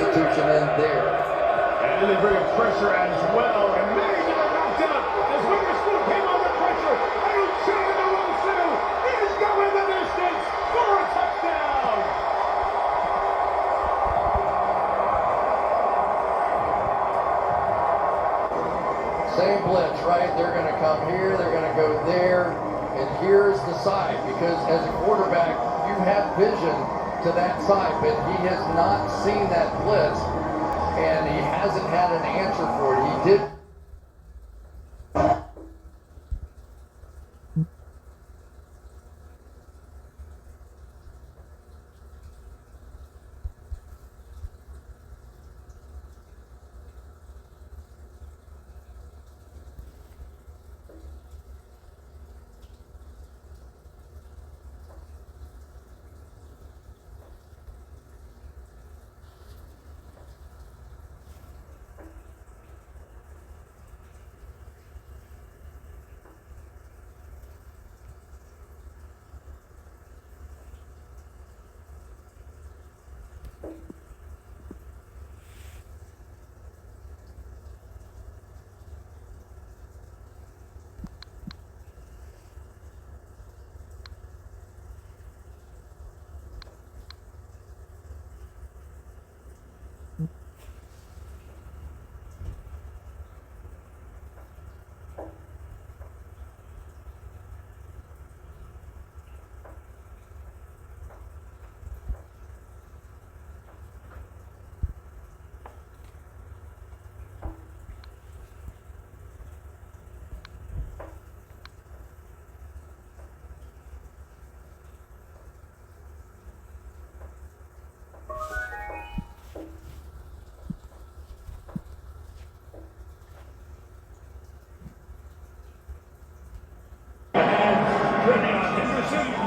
substitution in there. And they bring pressure as well. And many get knocked out as Witherspoon came under pressure. And he shot in the wrong center. He's going the distance for a touchdown. Same blitz, right? They're going to come here, they're going to go there, and here's the side, because as a quarterback, you have vision to that side, but he has not seen that blitz, and he hasn't had an answer for it. He did.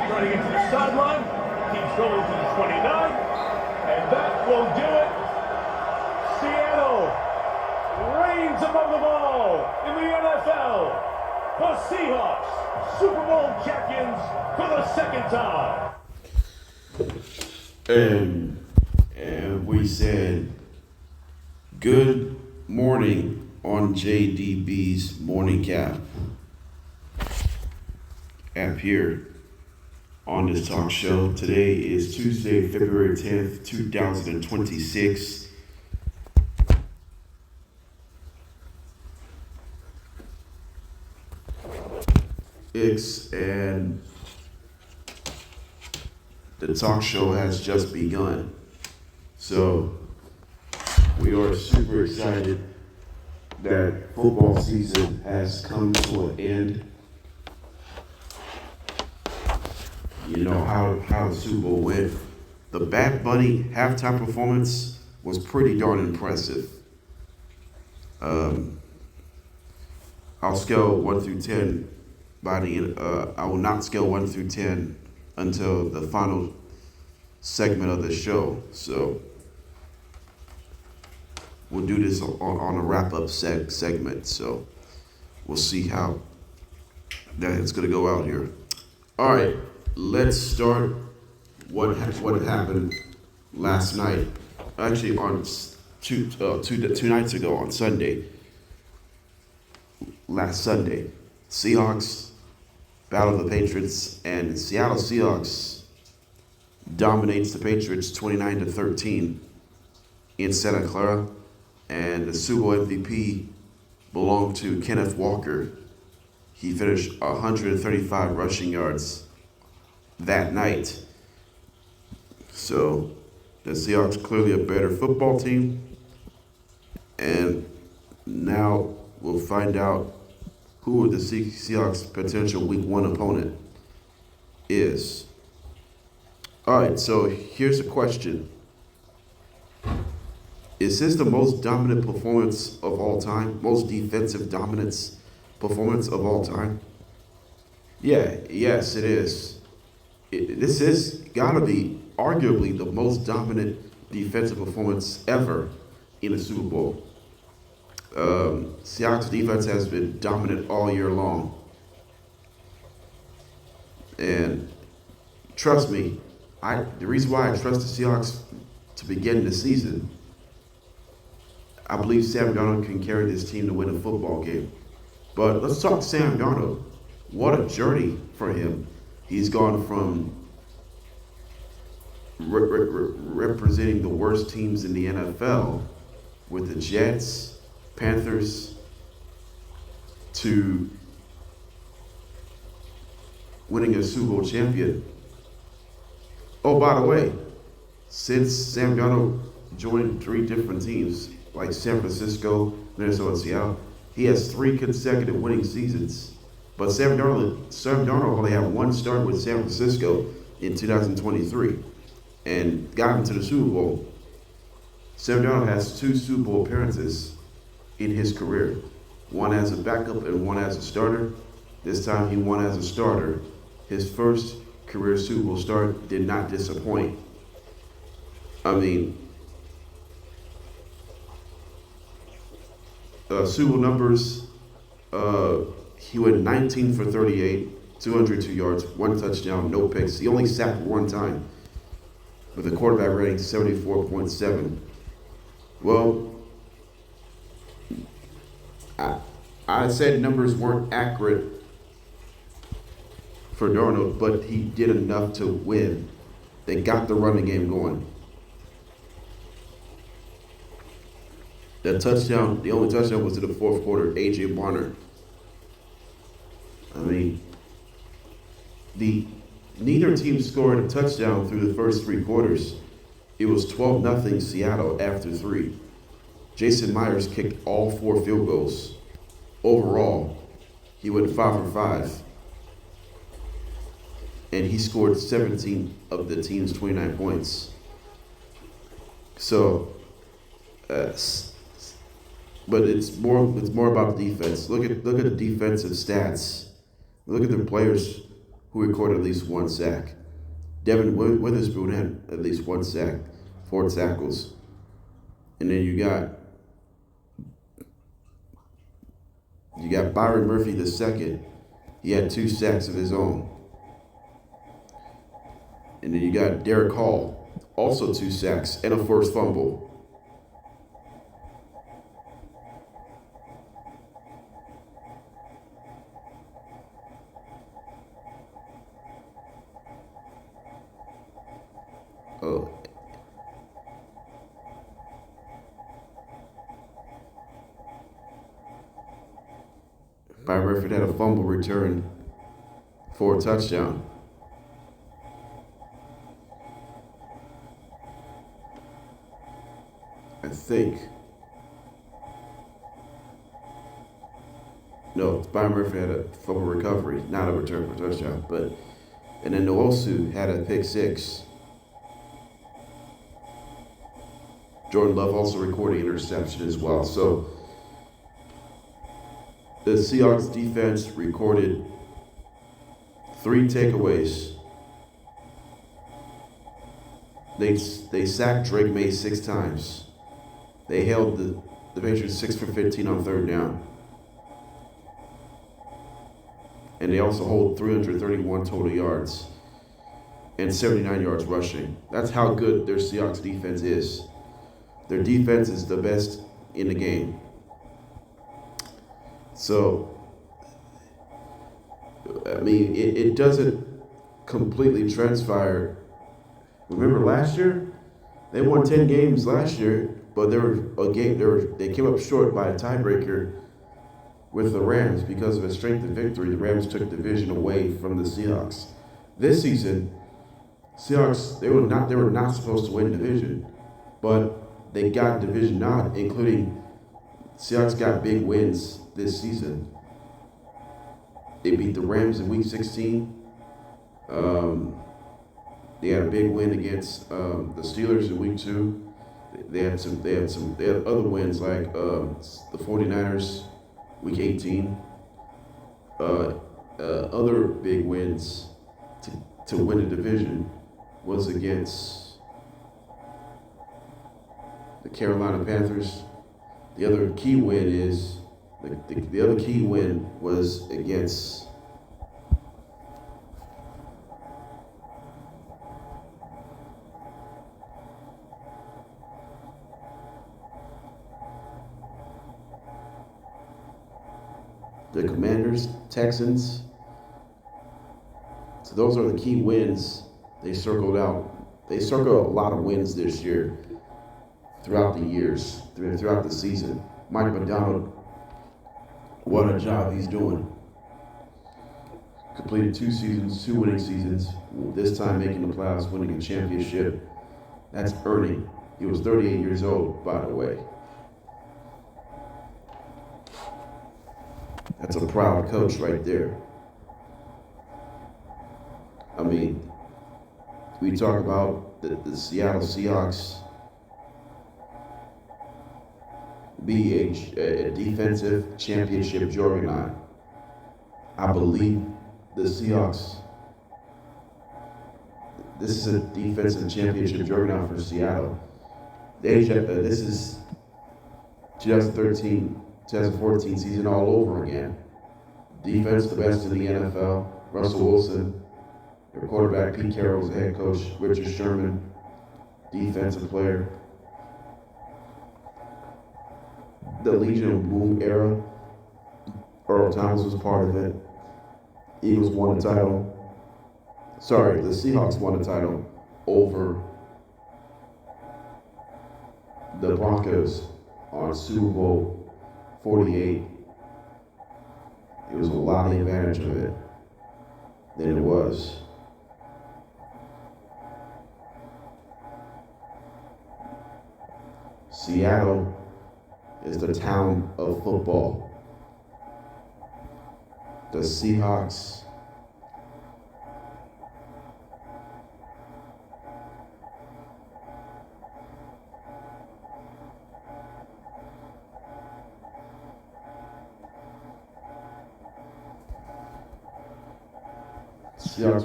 Running into the sideline, keeps going to the 29, and that will do it. Seattle reigns above them all in the NFL. The Seahawks, Super Bowl champions for the second time. And we said good morning on JDB's morning cap. App here on this talk show. Today is Tuesday, February 10th, 2026. And the talk show has just begun. So we are super excited that football season has come to an end. You know how the Super Bowl went. The Bad Bunny halftime performance was pretty darn impressive. I'll scale 1 through 10 by the end. I will not scale 1 through 10 until the final segment of the show. So we'll do this on a wrap-up segment. So we'll see how that it's gonna go out here. All right. Let's start what happened last night. Actually, on two nights ago on Sunday. Last Sunday, Seahawks battled the Patriots, and Seattle Seahawks dominates the Patriots 29-13 in Santa Clara, and the Super Bowl MVP belonged to Kenneth Walker. He finished 135 rushing yards that night. So the Seahawks clearly a better football team, and now we'll find out who the Seahawks' potential Week 1 opponent is. All right, so here's the question. Is this the most dominant performance of all time? Most defensive dominance performance of all time? Yes, it is. This is gotta be arguably the most dominant defensive performance ever in a Super Bowl. Seahawks defense has been dominant all year long. And trust me, the reason why I trust the Seahawks to begin the season I believe Sam Darnold can carry this team to win a football game. But let's talk Sam Darnold. What a journey for him. He's gone from representing the worst teams in the NFL with the Jets, Panthers, to winning a Super Bowl champion. Oh, by the way, since Sam Darnold joined 3 different teams, like San Francisco, Minnesota, and Seattle, he has 3 consecutive winning seasons. But Sam Darnold only had 1 start with San Francisco in 2023 and got him to the Super Bowl. Sam Darnold has 2 Super Bowl appearances in his career, 1 as a backup and 1 as a starter. This time he won as a starter. His first career Super Bowl start did not disappoint. I mean, Super Bowl numbers, he went 19 for 38, 202 yards, 1 touchdown, no picks. He only sacked 1 time with a quarterback rating 74.7. Well, I said numbers weren't accurate for Darnold, but he did enough to win. They got the running game going. The only touchdown was in the 4th quarter, A.J. Bonner. I mean, neither team scored a touchdown through the first 3 quarters. It was 12-0 Seattle after 3. Jason Myers kicked all 4 field goals. Overall, he went 5 for 5. And he scored 17 of the team's 29 points. So, but it's more about defense. Look at the defensive stats. Look at the players who recorded at least 1 sack. Devin Witherspoon had at least 1 sack, 4 tackles. And then you got Byron Murphy II. He had 2 sacks of his own. And then you got Derek Hall, also 2 sacks and a forced fumble. Byron Murphy had a fumble return for a touchdown. I think. No, Byron Murphy had a fumble recovery, not a return for a touchdown. And then Nwosu had a pick 6. Jordan Love also recorded an interception as well. So the Seahawks defense recorded 3 takeaways. They sacked Drake May 6 times. They held the Patriots 6 for 15 on 3rd down. And they also hold 331 total yards and 79 yards rushing. That's how good their Seahawks defense is. Their defense is the best in the game. So, I mean, it doesn't completely transpire. Remember last year? They won 10 games last year, but they came up short by a tiebreaker with the Rams because of a strength of victory. The Rams took division away from the Seahawks. This season, Seahawks they were not supposed to win division, but they got division nod, including Seahawks got big wins this season. They beat the Rams in Week 16. They had a big win against the Steelers in Week 2. They had other wins like the 49ers Week 18. Other big wins to win a division was against the Carolina Panthers. The other key win was against the Commanders, Texans. So those are the key wins they circled out. They circled a lot of wins this year throughout the years, throughout the season. Mike McDonald, what a job he's doing. Completed 2 seasons, 2 winning seasons, this time making the playoffs, winning a championship. That's earning. He was 38 years old, by the way. That's a proud coach right there. I mean, we talk about the Seattle Seahawks be a defensive championship juggernaut. I believe the Seahawks, this is a defensive championship juggernaut for Seattle. This is 2013-2014 season all over again. Defense, the best in the NFL. Russell Wilson, their quarterback. Pete Carroll's head coach. Richard Sherman, defensive player. The Legion of Boom era. Earl Thomas was part of it. Eagles won the title. Sorry, the Seahawks won the title over the Broncos on Super Bowl 48. It was a lot of advantage of it than it was. Seattle is the town of football. The Seahawks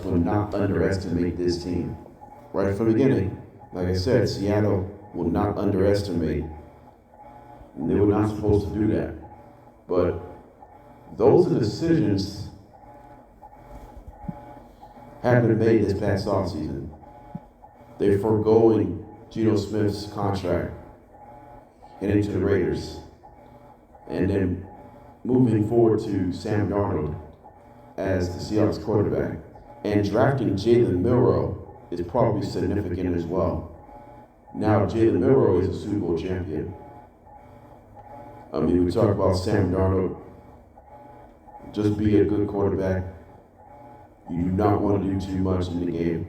will not underestimate this team. Right from the beginning, like I said, Seattle will not underestimate. They were not supposed to do that. But those are decisions have been made this past offseason. They're foregoing Geno Smith's contract heading to the Raiders, and then moving forward to Sam Darnold as the Seahawks quarterback. And drafting Jalen Milroe is probably significant as well. Now Jalen Milroe is a Super Bowl champion. I mean, we talk about Sam Darnold. Just be a good quarterback. You do not want to do too much in the game.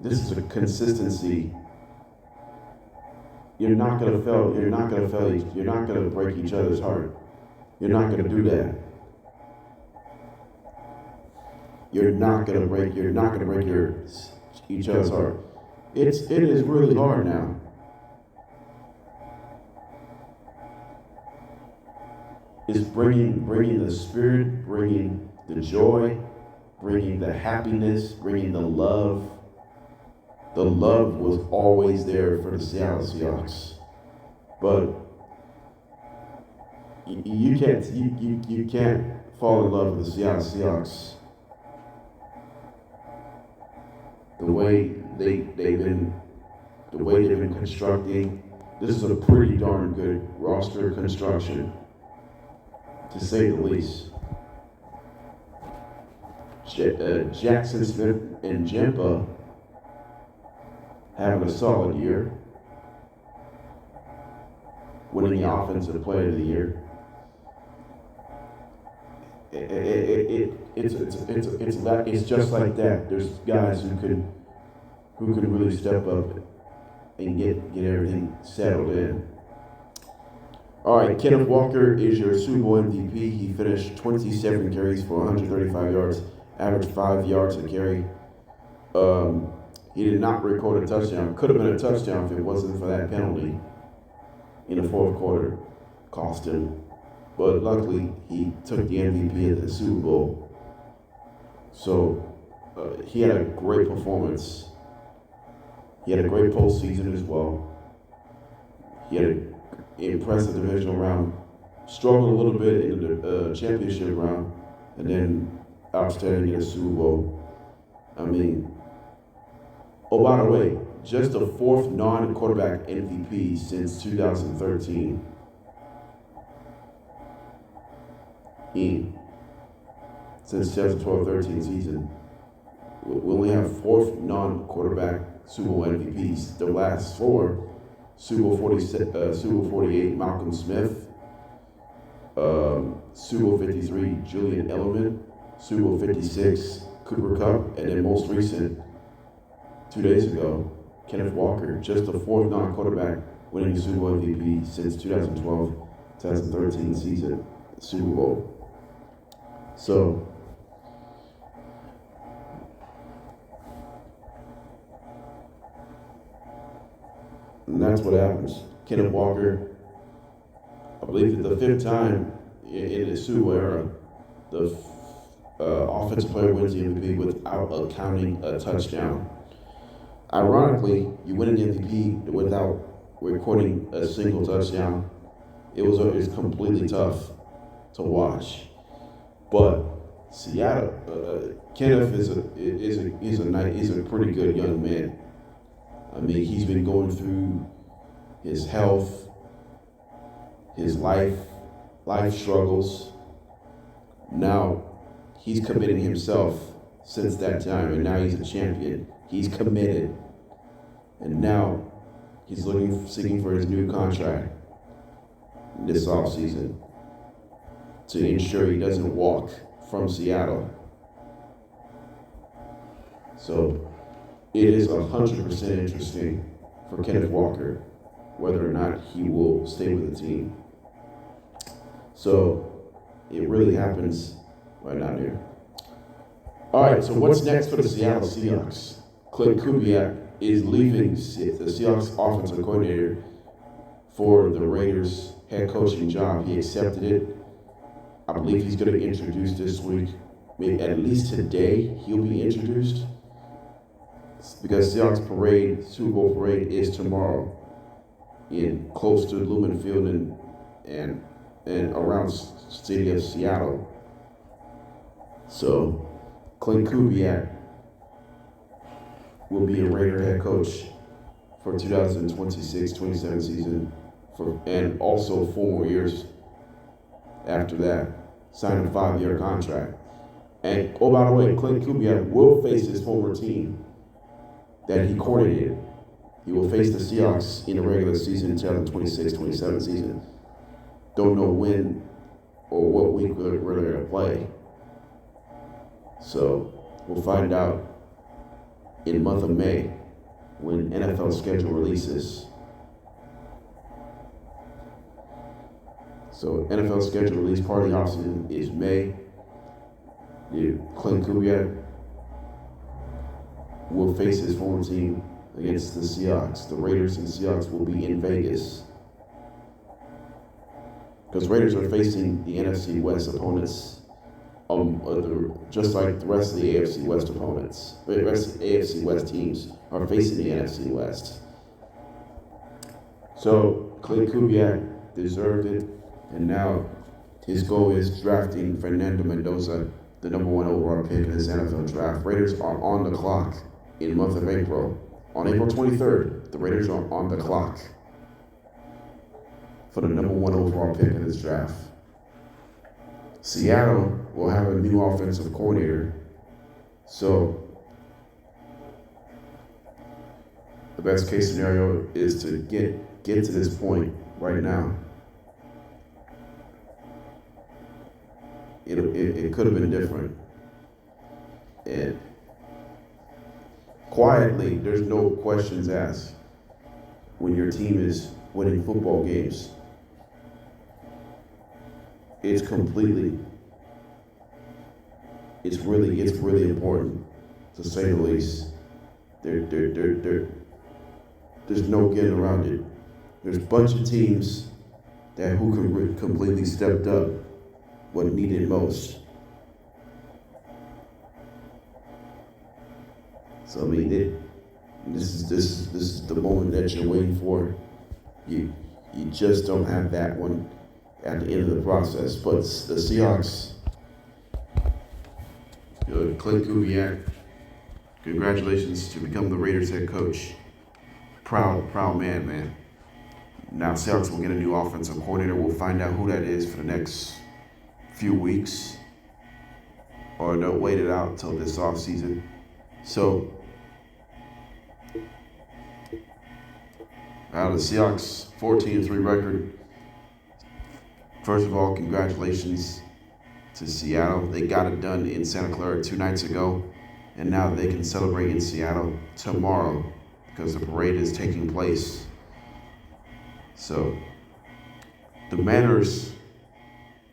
This is a consistency. You're not gonna fail. You're not gonna break each other's heart. You're not gonna do that. You're not gonna break each other's heart. It is really hard now. It's bringing the spirit, bringing the joy, bringing the happiness, bringing the love. The love was always there for the Seattle Seahawks, but you can't fall in love with the Seattle Seahawks the way they've been constructing. This is a pretty darn good roster construction, to say the least. Jackson Smith and Jimpa having a solid year, winning the Offensive Player of the Year. It's just like that. There's guys who can really step up and get everything settled in. All right, Kenneth Walker is your Super Bowl MVP. He finished 27 carries for 135 yards, averaged 5 yards a carry. He did not record a touchdown. Could have been a touchdown if it wasn't for that penalty in the fourth quarter. Cost him. But luckily, he took the MVP at the Super Bowl. So he had a great performance. He had a great postseason as well. He had an impressive divisional round. Struggled a little bit in the championship round, and then outstanding in the Super Bowl. I mean, oh, by the way, just the fourth non-quarterback MVP since 2013. since 2012-13 season. We only have 4 non-quarterback Super Bowl MVPs. The last 4, Super Bowl 48, Malcolm Smith, Super Bowl 53, Julian Edelman, Super Bowl 56, Cooper Kupp, and then most recent, 2 days ago, Kenneth Walker, just the 4th non-quarterback winning the Super Bowl MVP since 2012-2013 season, Super Bowl. So, and that's what happens. Kenneth Walker, I believe that the 5th time in the Super Bowl era, the offensive player wins the MVP without accounting a touchdown. Ironically, you win an MVP without recording a single touchdown. It's completely tough to watch. But Seattle, Kenneth is a pretty good young man. I mean, he's been going through his health, his life struggles. Now he's committing himself since that time, and now he's a champion. He's committed, and now he's seeking for his new contract this offseason to ensure he doesn't walk from Seattle. So it is 100% interesting for Kenneth Walker whether or not he will stay with the team. So it really happens right now here. All right, so what's next for the Seattle Seahawks? Clint Kubiak is leaving the Seahawks offensive coordinator for the Raiders head coaching job. He accepted it. I believe he's going to introduce this week. Maybe at least today he'll be introduced, because Seahawks parade, Super Bowl parade, is tomorrow in close to Lumen Field and around the city of Seattle. So Clint Kubiak will be a Raider head coach for 2026-27 season, and also 4 more years after that, signing a 5-year contract. And oh, by the way, Clint Kubiak will face his former team that he coordinated. He will face the Seahawks in the regular season, 2026-27 season. Don't know when or what week we're going to play. So we'll find out in the month of May when NFL schedule releases. So NFL schedule release part of the offseason is May. Clint Kubiak will face his former team against the Seahawks. The Raiders and Seahawks will be in Vegas, because Raiders are facing the NFC West opponents, just like the rest of the AFC West opponents. The rest of the AFC West teams are facing the NFC West. So Clint Kubiak deserved it, and now his goal is drafting Fernando Mendoza, the number 1 overall pick in this NFL draft. Raiders are on the clock in the month of April. On April 23rd, the Raiders are on the clock for the number 1 overall pick in this draft. Seattle will have a new offensive coordinator. So the best case scenario is to get to this point right now. It could have been different. And quietly, there's no questions asked when your team is winning football games. It's really important, to say the least. There's no getting around it. There's a bunch of teams who completely stepped up what needed most. So I mean, this is the moment that you're waiting for. You just don't have that one at the end of the process. But the Seahawks, Clint Kubiak, congratulations to become the Raiders head coach. Proud man. Now Seahawks will get a new offensive coordinator. We'll find out who that is for the next few weeks, or don't wait it out until this offseason. So, the Seahawks 14-3 record. First of all, congratulations to Seattle. They got it done in Santa Clara 2 nights ago, and now they can celebrate in Seattle tomorrow because the parade is taking place. So, the Manners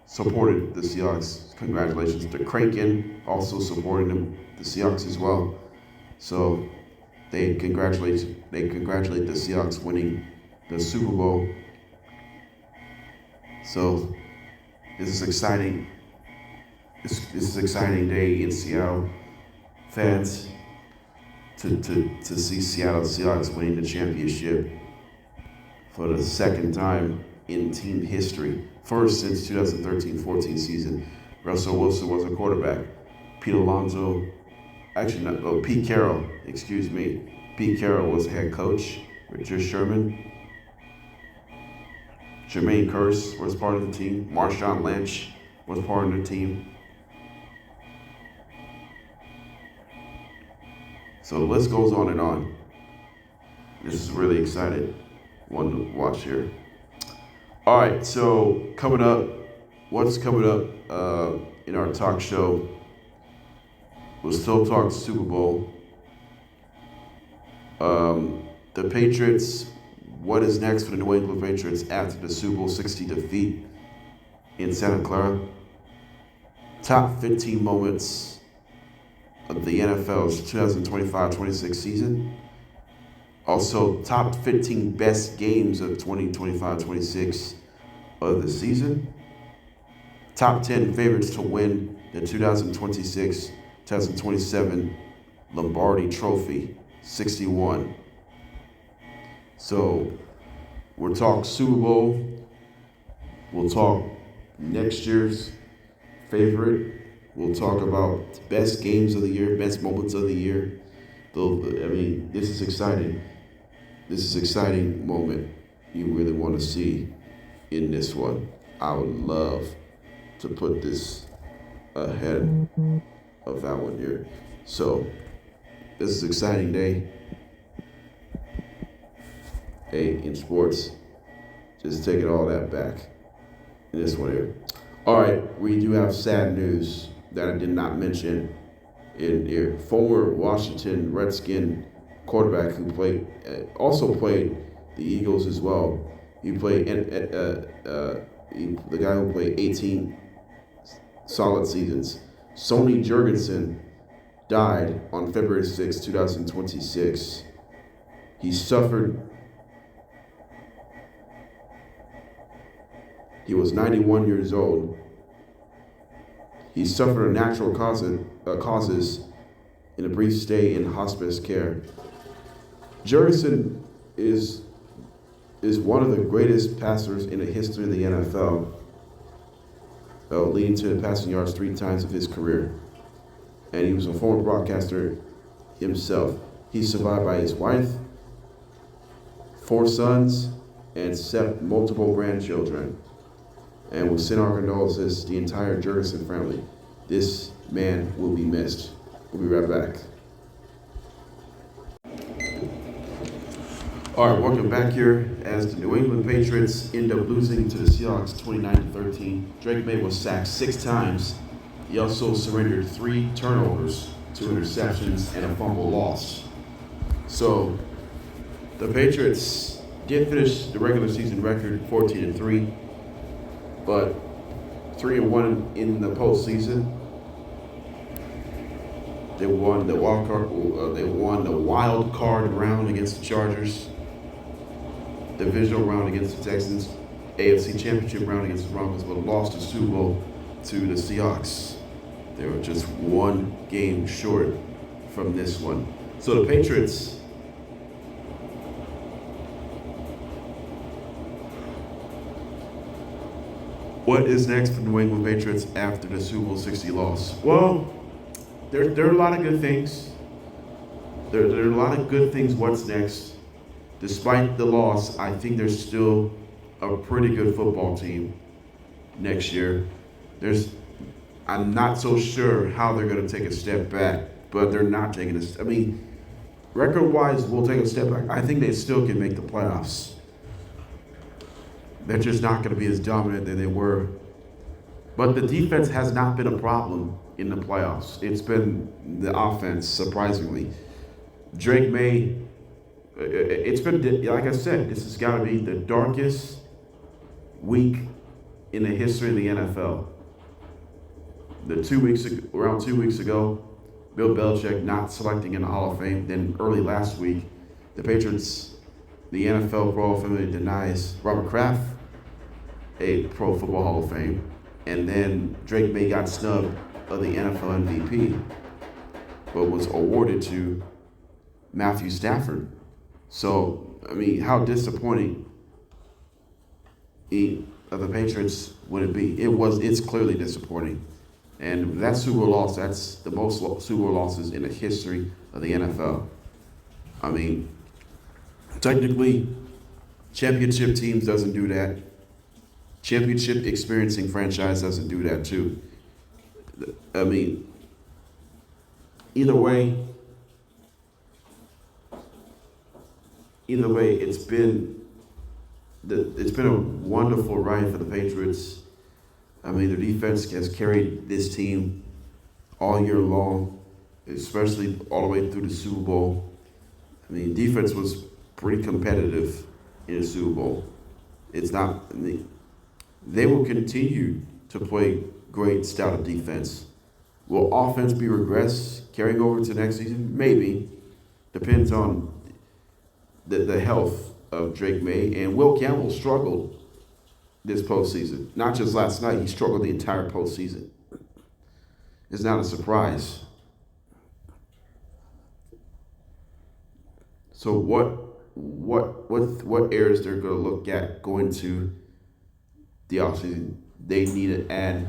supported the Seahawks. Congratulations. The Kraken also supported them, the Seahawks as well. So they congratulate the Seahawks winning the Super Bowl. So this is exciting. This is an exciting day in Seattle. Fans to see Seattle Seahawks winning the championship for the second time in team history. First since 2013-14 season. Russell Wilson was a quarterback. Pete Carroll, excuse me. Pete Carroll was head coach. Richard Sherman. Jermaine Kearse was part of the team. Marshawn Lynch was part of the team. So the list goes on and on. This is really exciting one to watch here. All right, so what's coming up in our talk show? We'll still talk Super Bowl. The Patriots, what is next for the New England Patriots after the Super Bowl 60 defeat in Santa Clara? Top 15 moments of the NFL's 2025-26 season. Also, top 15 best games of 2025-26 of the season. Top 10 favorites to win the 2026-2027 Lombardi Trophy, 61. So, we'll talk Super Bowl. We'll talk next year's favorite. We'll talk about best games of the year, best moments of the year. This is exciting. This is an exciting moment you really want to see in this one. I would love to put this ahead of that one here. So, this is an exciting day. Hey, in sports, just taking all that back in this one here. All right, we do have sad news that I did not mention in here. Former Washington Redskin quarterback who also played the Eagles as well. He played the guy who played 18 solid seasons. Sonny Jurgensen died on February 6, 2026. He was 91 years old. He suffered natural causes in a brief stay in hospice care. Jurgensen is one of the greatest passers in the history of the NFL, leading to passing yards 3 times of his career. And he was a former broadcaster himself. He's survived by his wife, 4 sons, and multiple grandchildren. And we send our condolences to the entire Jurgensen family. This man will be missed. We'll be right back. All right, welcome back here as the New England Patriots end up losing to the Seahawks 29-13. Drake May was sacked 6 times. He also surrendered 3 turnovers, 2 interceptions, and a fumble lost. So the Patriots did finish the regular season record 14-3, but 3-1 in the postseason. They won the wild card round against the Chargers, divisional round against the Texans, AFC Championship round against the Broncos, but lost the Super Bowl to the Seahawks. They were just 1 game short from this one. So the Patriots what is next for the New England Patriots after the Super Bowl 60 loss? Well, there are a lot of good things. There are a lot of good things. What's next? Despite the loss, I think there's still a pretty good football team next year. I'm not so sure how they're going to take a step back, but they're not taking a. I mean, record-wise, we'll take a step back. I think they still can make the playoffs. They're just not going to be as dominant than they were. But the defense has not been a problem in the playoffs. It's been the offense, surprisingly. Drake May, it's been, like I said, this has got to be the darkest week in the history of the NFL. Around 2 weeks ago, Bill Belichick not selecting in the Hall of Fame. Then early last week, the Patriots, the NFL Pro Hall of Fame denies Robert Kraft a Pro Football Hall of Fame. And then Drake May got snubbed of the NFL MVP, but was awarded to Matthew Stafford. So, I mean, how disappointing of the Patriots would it be? It's clearly disappointing. And that Super Bowl loss, that's the most Super Bowl losses in the history of the NFL. I mean, technically, championship teams doesn't do that. Championship experiencing franchise doesn't do that too. I mean, either way, it's been a wonderful ride for the Patriots. I mean, their defense has carried this team all year long, especially all the way through the Super Bowl. I mean, defense was pretty competitive in the Super Bowl. It's not. I mean, they will continue to play great style of defense. Will offense be regressed carrying over to next season? Maybe. Depends on the health of Drake May. And Will Campbell struggled this postseason. Not just last night, he struggled the entire postseason. It's not a surprise. So what areas they're going to look at going to the offseason? They need to add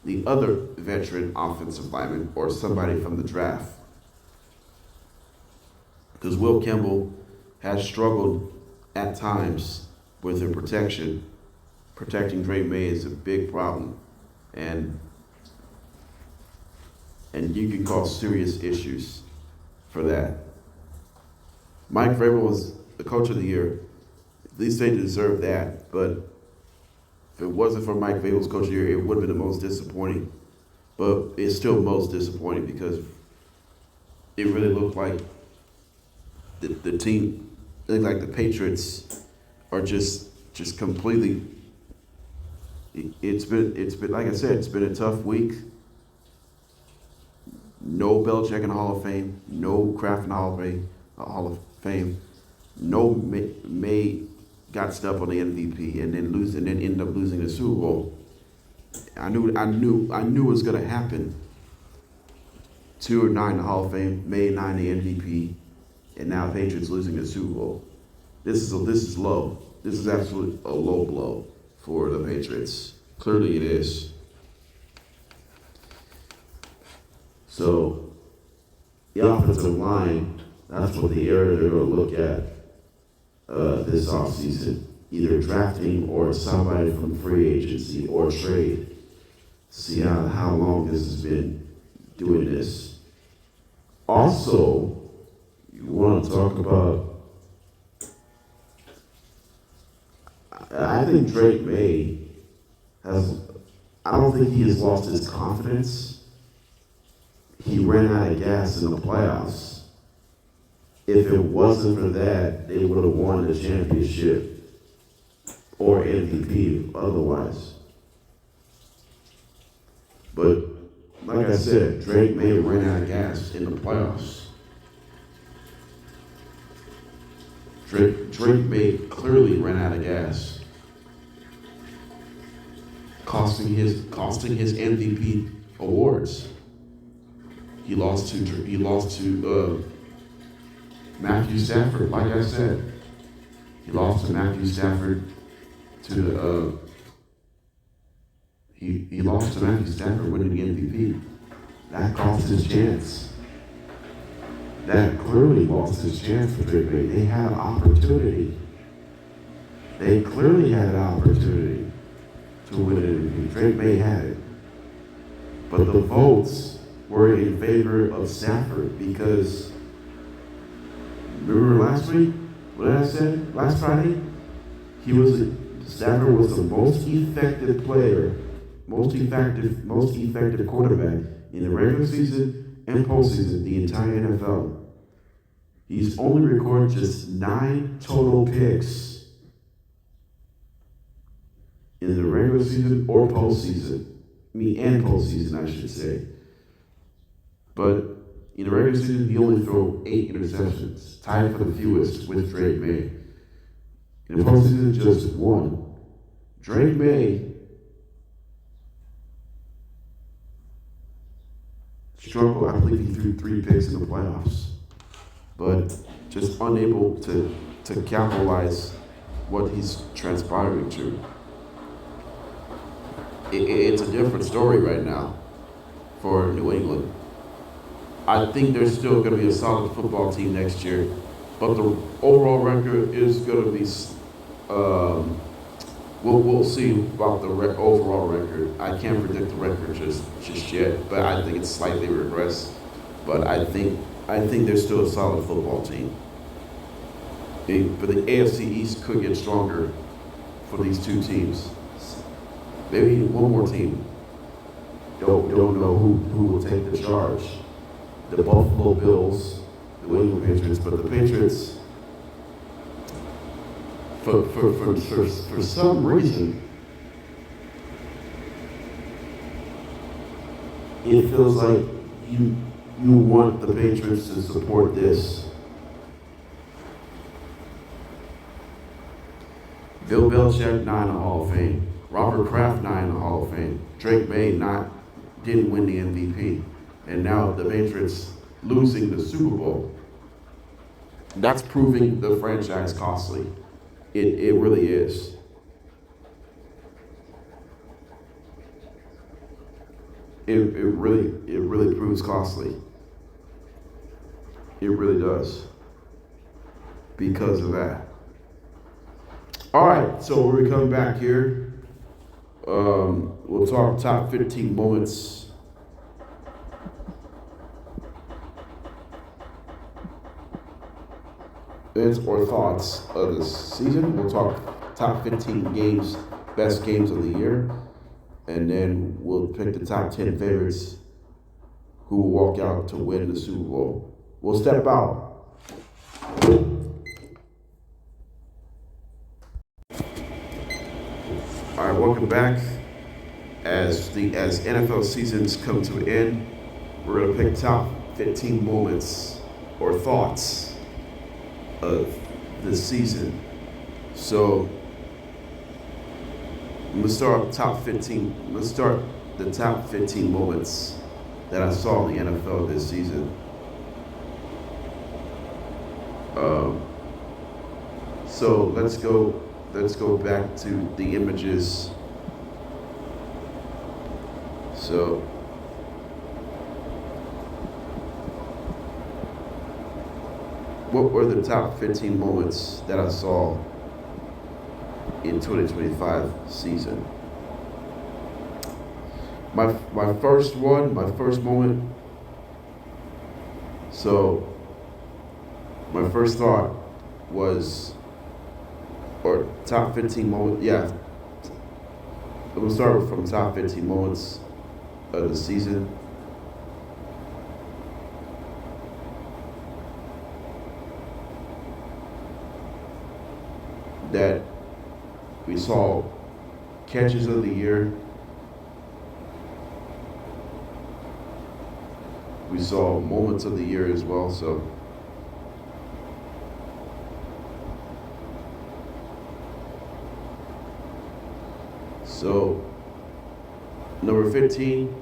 the other veteran offensive lineman or somebody from the draft. Because Will Campbell has struggled at times with their protection. Protecting Drake May is a big problem. And you can cause serious issues for that. Mike Vrabel was the coach of the year. At least they deserve that, but if it wasn't for Mike Vrabel's coach of the year, it would have been the most disappointing. But it's still most disappointing because it really looked like the team, like the Patriots, are just completely. It's been like I said, it's been a tough week. No Belichick in the Hall of Fame, no Kraft in the Hall of Fame, no May got stuff on the MVP and then ended up losing the Super Bowl. I knew it was gonna happen. 2-9 in the Hall of Fame, May 9 the MVP, and now Patriots losing the Super Bowl. This is low. This is absolutely a low blow for the Patriots. Clearly it is. So the offensive line, that's what the area they're going to look at this offseason. Either drafting or somebody from free agency or trade. See how long this has been doing this. Also, you want to talk about, I think Drake May I don't think he has lost his confidence. He ran out of gas in the playoffs. If it wasn't for that, they would have won the championship or MVP otherwise. But like I said, Drake May ran out of gas in the playoffs. Drake May clearly ran out of gas, costing his MVP awards. He lost to Matthew Stafford. Like I said, he lost to Matthew Stafford he lost to Matthew Stafford winning the MVP. That cost his chance. That clearly lost his chance for Drake May. They had an opportunity. They clearly had an opportunity to win an MVP. Drake May had it. but the votes were in favor of Stafford because remember last week what I said last Friday? Stafford was the most effective player, most effective quarterback in the regular season and postseason, the entire NFL. He's only recorded just 9 total picks in the regular season or postseason. And postseason, I should say. But in the regular season, he only threw 8 interceptions, tied for the fewest with Drake May. In the postseason, just 1. Drake May struggled. I believe he threw 3 picks in the playoffs, but just unable to capitalize what he's transpiring to. It's a different story right now for New England. I think they're still going to be a solid football team next year, but the overall record is going to be. We'll see about the overall record. I can't predict the record just yet, but I think it's slightly regressed. But I think they're still a solid football team. But the AFC East could get stronger for these 2 teams. Maybe one more team. Don't know who will take the charge. The Buffalo Bills, the New England Patriots, but the Patriots, for some reason, it feels like you want the Patriots to support this. Bill Belichick, not in the Hall of Fame. Robert Kraft, not in the Hall of Fame. Drake May didn't win the MVP. And now the Patriots losing the Super Bowl. That's proving the franchise costly. It really is. It really proves costly. It really does. Because of that. All right, so when we come back here, we'll talk top 15 moments or thoughts of the season. We'll talk top 15 games, best games of the year, and then we'll pick the top 10 favorites who will walk out to win the Super Bowl. We'll step out. All right, welcome back. As NFL seasons come to an end, we're going to pick top 15 moments or thoughts of the season. So let's start top 15. Let's start the top 15 moments that I saw in the NFL this season. So let's go back to the images. So what were the top 15 moments that I saw in 2025 season? My first moment. So my first thought was, or top 15 moments, yeah. We'll start from top 15 moments of the season. That we saw catches of the year. We saw moments of the year as well. So number 15.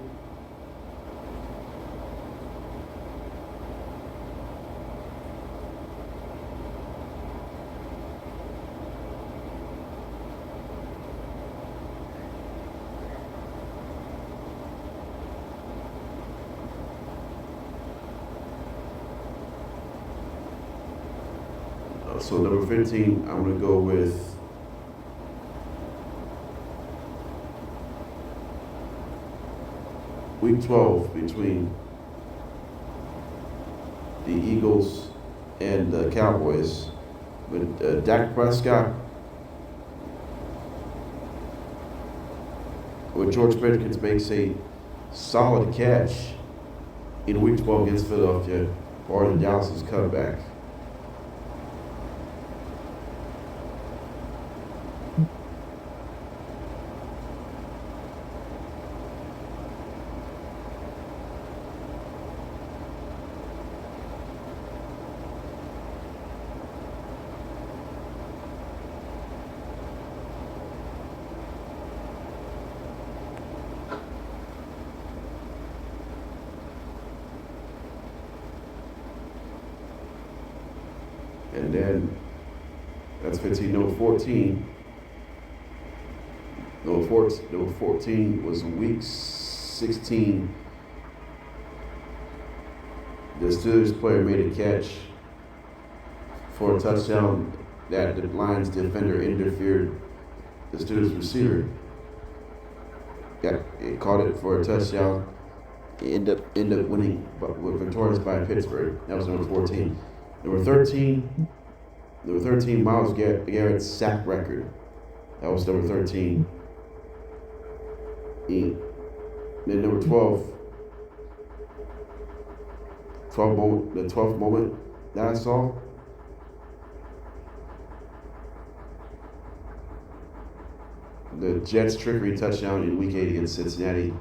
So number 15, I'm going to go with Week 12 between the Eagles and the Cowboys. With Dak Prescott, with George Pickens makes a solid catch in Week 12 against Philadelphia, or the Dallas's comeback. And then that's 15. Number 14. Number 14 was week 16. The Steelers player made a catch for a touchdown that the Lions defender interfered. The Steelers receiver it caught it for a touchdown. It ended up winning, but was victorious by Pittsburgh. That was number 14. Number 13, Myles Garrett's sack record. That was number 13. Then number 12, the 12th moment that I saw. The Jets' trickery touchdown in Week 8 against Cincinnati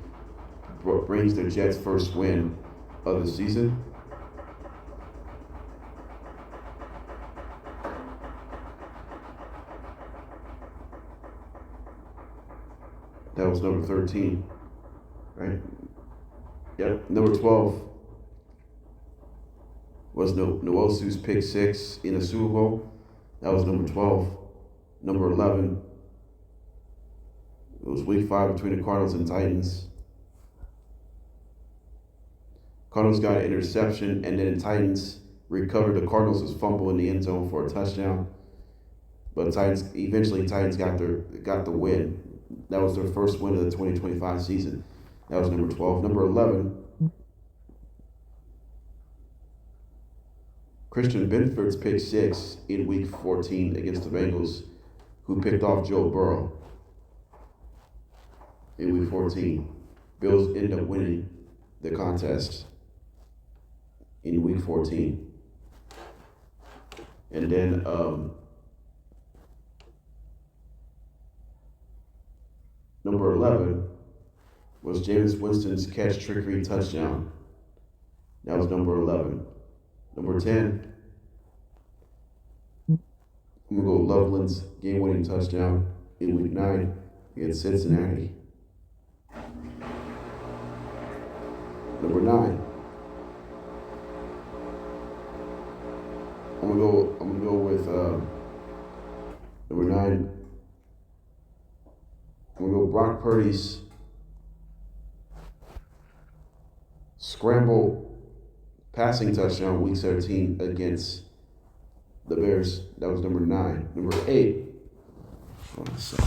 brings the Jets' first win of the season. That was number 13, right? Yep. Number 12 was Nwosu's pick 6 in the Super Bowl. That was number 12. Number 11, it was Week 5 between the Cardinals and Titans. Cardinals got an interception, and then the Titans recovered the Cardinals' fumble in the end zone for a touchdown. But Titans got the win. That was their first win of the 2025 season. That was number 12. Number 11, Christian Benford's pick 6 in Week 14 against the Bengals, who picked off Joe Burrow in Week 14. Bills end up winning the contest in Week 14. And then number 11 was Jameis Winston's catch trickery touchdown. That was number 11. Number 10, I'm going to go Loveland's game-winning touchdown in Week 9 against Cincinnati. Number 9, I'm gonna go with number 9. I'm going to go Brock Purdy's scramble passing touchdown Week 17 against the Bears. That was number 9. Number 8. Hold on a second.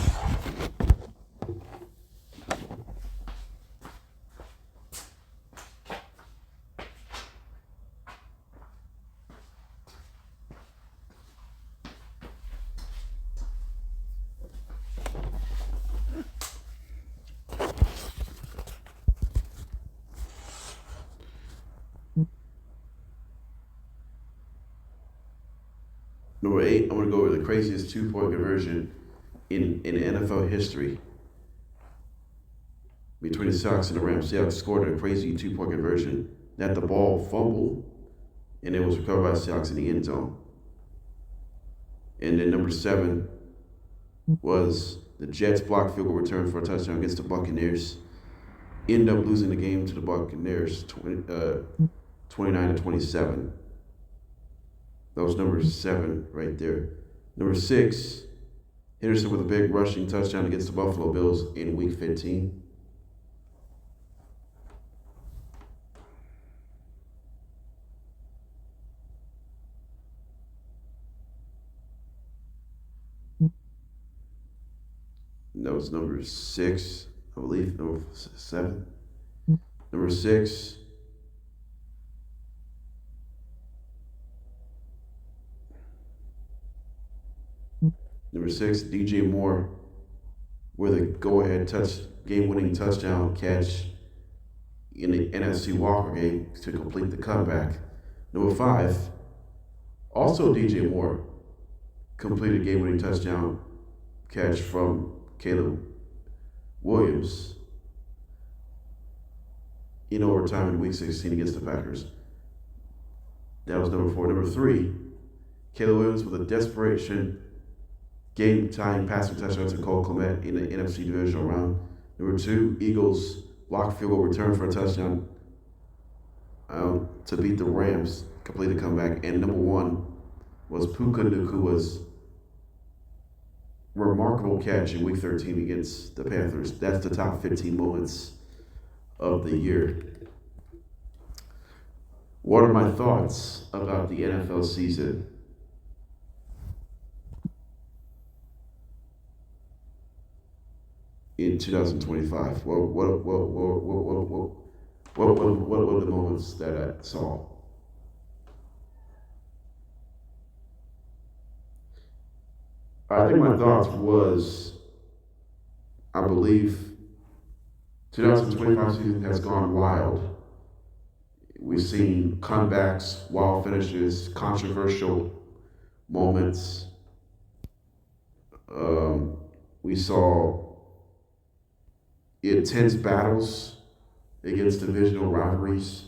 Number 8, I'm going to go with the craziest two-point conversion in NFL history between the Seahawks and the Rams. Seahawks scored a crazy two-point conversion that the ball fumbled, and it was recovered by the Seahawks in the end zone. And then number 7 was the Jets blocked field goal return for a touchdown against the Buccaneers. End up losing the game to the Buccaneers 29-27. That was number 7 right there. Number 6, Henderson with a big rushing touchdown against the Buffalo Bills in Week 15. And that was number 6, I believe, number 7. Number 6, DJ Moore with a go-ahead game-winning touchdown catch in the NFC Walker game to complete the comeback. Number 5, also DJ Moore completed game-winning touchdown catch from Caleb Williams in overtime in Week 16 against the Packers. That was number 4. Number 3, Caleb Williams with a desperation game-tying passing touchdown to Cole Clement in the NFC divisional round. Number 2, Eagles blocked field goal return for a touchdown to beat the Rams, complete the comeback. And number 1 was Puka Nakua's remarkable catch in Week 13 against the Panthers. That's the top 15 moments of the year. What are my thoughts about the NFL season? In 2025, what were the moments that I saw? I think my thoughts was, I believe 2025 season has gone wild. We've seen comebacks, wild finishes, controversial moments. We saw intense battles against divisional rivalries.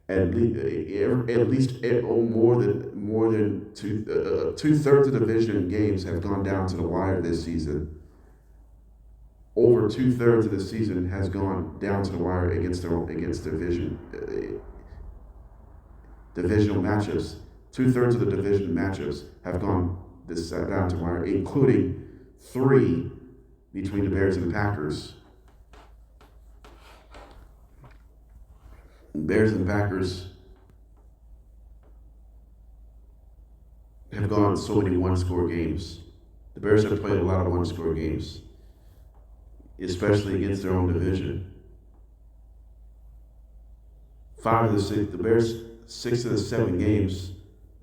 At least more than two-thirds of division games have gone down to the wire this season. Over two-thirds of the season has gone down to the wire against divisional matchups. Two-thirds of the division matchups have gone down to the wire, including 3 between the Bears and the Packers. Bears and Packers have gone so many one-score games. The Bears have played a lot of one-score games, especially against their own division. The Bears' 6 of the 7 games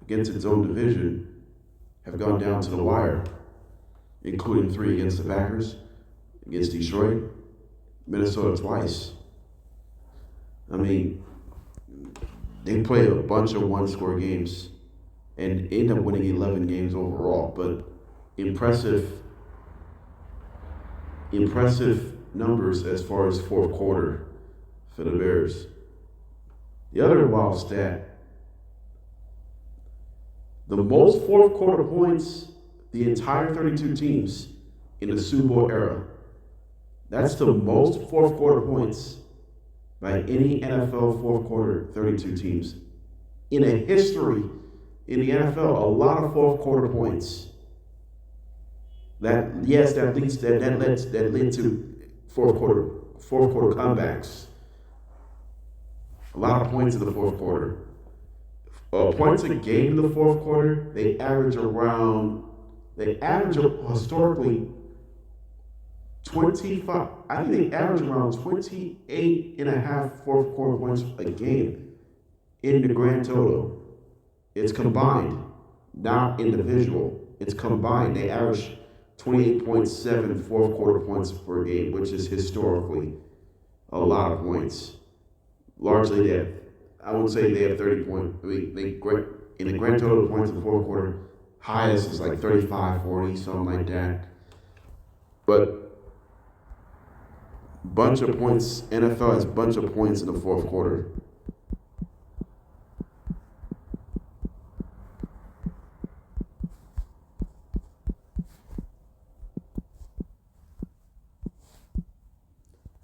against its own division have gone down to the wire, including 3 against the Packers, against Detroit, Minnesota twice. I mean, they played a bunch of one-score games and end up winning 11 games overall, but impressive numbers as far as fourth quarter for the Bears. The other wild stat, the most fourth quarter points the entire 32 teams in the Super Bowl era. That's the most fourth quarter points by any NFL fourth quarter 32 teams. In a history in the NFL, a lot of fourth quarter points. That led to fourth quarter comebacks. A lot of points in the fourth quarter. Points a game in the fourth quarter, they average historically 25, I think they average around 28 and a half fourth quarter points a game in the grand total. It's combined, not individual. It's combined. They average 28.7 fourth quarter points per game, which is historically a lot of points. Largely, I wouldn't say they have 30 points. In the grand total points in the fourth quarter, highest is like 35, 40, something like that. But bunch of points, NFL has a bunch of points in the fourth quarter.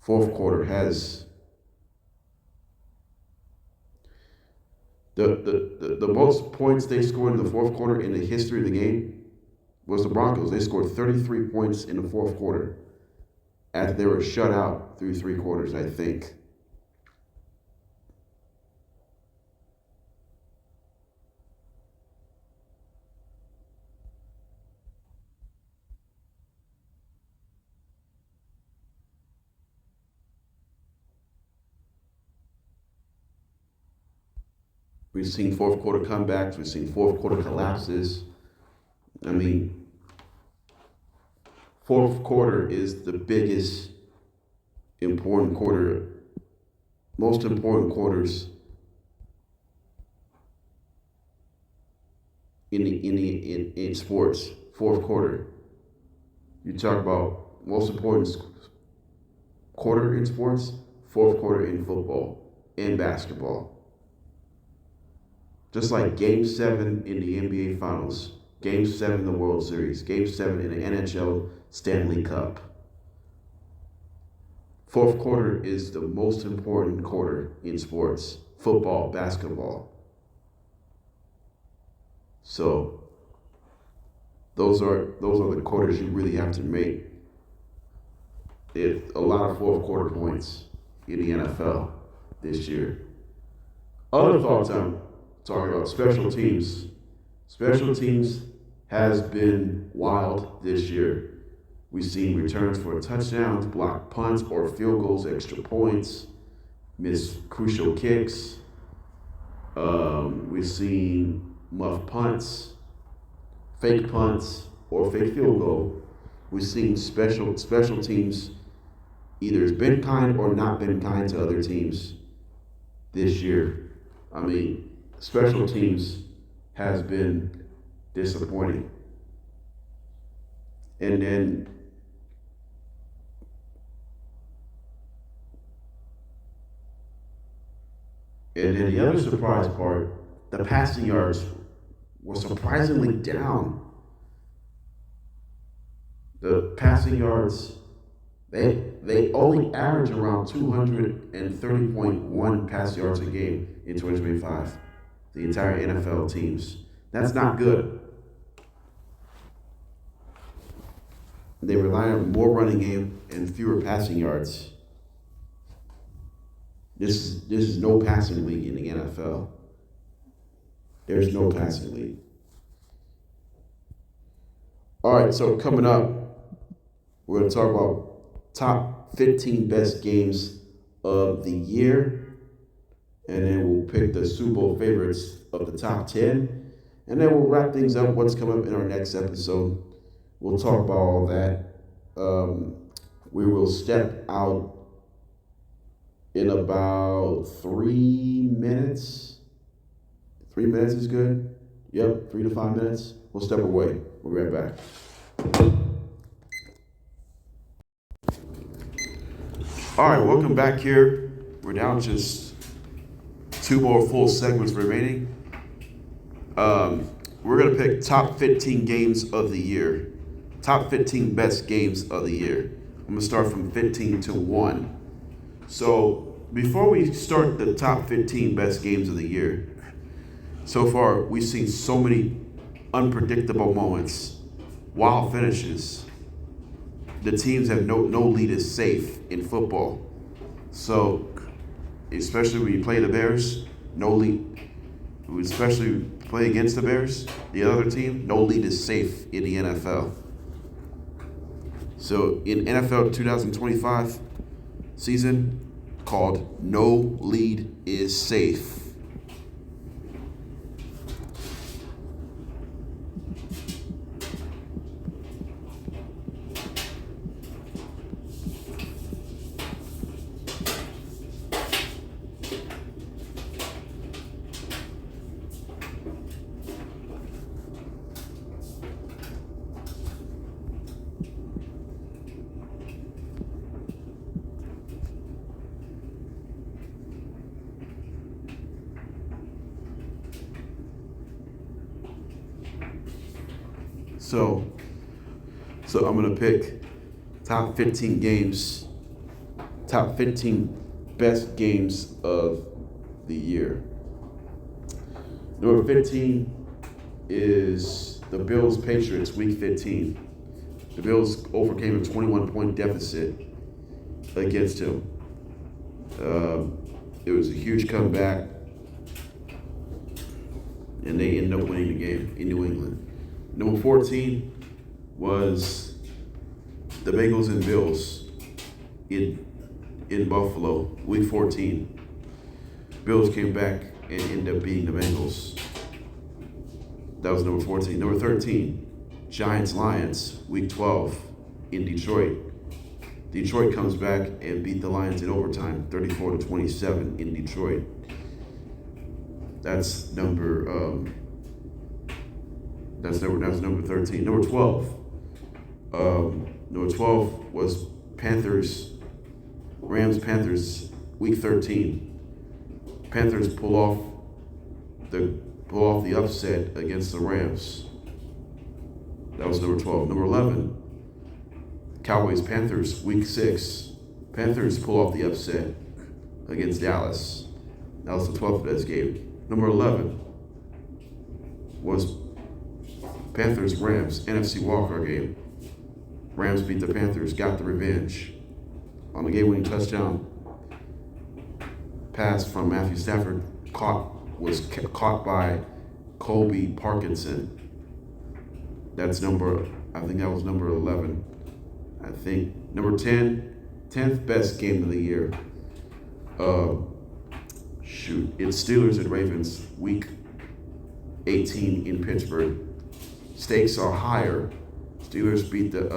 Fourth quarter has the most points they scored in the fourth quarter in the history of the game was the Broncos. They scored 33 points in the fourth quarter after they were shut out through 3 quarters, I think. We've seen fourth quarter comebacks. We've seen fourth quarter collapses. I mean, fourth quarter is the biggest important quarter, most important quarters in sports. Fourth quarter. You talk about most important quarter in sports, fourth quarter in football and basketball. Just like Game 7 in the NBA Finals, Game 7 in the World Series, Game 7 in the NHL Stanley Cup. Fourth quarter is the most important quarter in sports, football, basketball. So those are the quarters you really have to make. There's a lot of fourth quarter points in the NFL this year. Other thoughts I'm talking about special teams. Special teams has been wild this year. We've seen returns for touchdowns, blocked punts or field goals, extra points, missed crucial kicks. We've seen muff punts, fake punts, or fake field goal. We've seen special teams either has been kind or not been kind to other teams this year. I mean, special teams has been disappointing. And then the other surprise part, the passing yards were surprisingly down. The passing yards, they only average around 230.1 pass yards a game in 2025. The entire NFL teams. That's not good. They rely on more running game and fewer passing yards. This is no passing league in the NFL. There's no passing league. All right, so coming up, we're going to talk about top 15 best games of the year, and then we'll pick the Super Bowl favorites of the top 10, and then we'll wrap things up. What's coming up in our next episode, we'll talk about all that. We will step out in about 3 minutes. 3 minutes is good? Yep, 3 to 5 minutes. We'll step away. We'll be right back. All right, welcome back here. We're down just 2 more full segments remaining. We're going to pick top 15 games of the year. Top 15 best games of the year. I'm going to start from 15 to 1. So before we start the top 15 best games of the year, so far we've seen so many unpredictable moments, wild finishes. The teams have no lead is safe in football. So especially when you play the Bears, no lead. Especially play against the Bears, the other team, no lead is safe in the NFL. So in NFL 2025 season called No Lead is Safe. So I'm going to pick top 15 games, top 15 best games of the year. Number 15 is the Bills Patriots week 15. The Bills overcame a 21-point deficit against him. It was a huge comeback, and they ended up winning the game in New England. Number 14 was the Bengals and Bills in Buffalo, week 14. Bills came back and end up beating the Bengals. That was number 14. Number 13, Giants-Lions, Week 12 in Detroit. Detroit comes back and beat the Lions in overtime, 34-27 in Detroit. That's number 13. Number 12. Number 12 was Rams-Panthers, Week 13. Panthers pull off the upset against the Rams. That was number 12. Number 11, Cowboys-Panthers, Week 6. Panthers pull off the upset against Dallas. That was the 12th best game. Number 11 was Panthers-Rams, NFC wildcard game. Rams beat the Panthers, got the revenge on the game-winning touchdown pass from Matthew Stafford was caught by Colby Parkinson. I think that was number 11. I think number 10, 10th best game of the year. It's Steelers and Ravens, Week 18 in Pittsburgh. Stakes are higher. Steelers beat the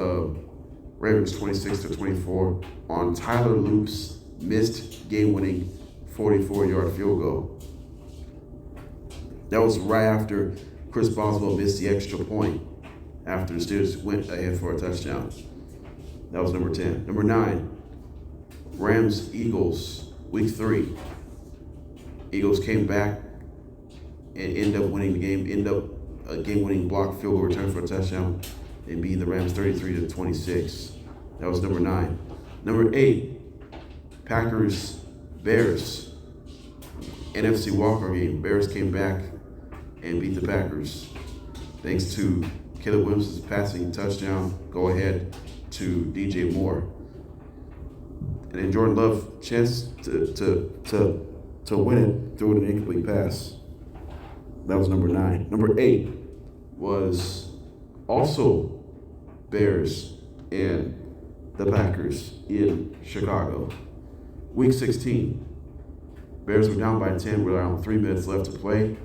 Ravens 26-24 on Tyler Loop's missed game-winning 44-yard field goal. That was right after Chris Boswell missed the extra point after the Steelers went ahead for a touchdown. That was number 10. Number 9, Rams-Eagles, Week 3. Eagles came back and ended up winning the game, a game-winning block field goal return for a touchdown and beat the Rams 33-26. That was number 9. Number 8, Packers-Bears, NFC wildcard game. Bears came back and beat the Packers thanks to Caleb Williams' passing touchdown go ahead to DJ Moore. And then Jordan Love chance to win it through an incomplete pass. That was number 9. Number 8 was also Bears and the Packers in Chicago. Week 16, Bears were down by 10 with around 3 minutes left to play.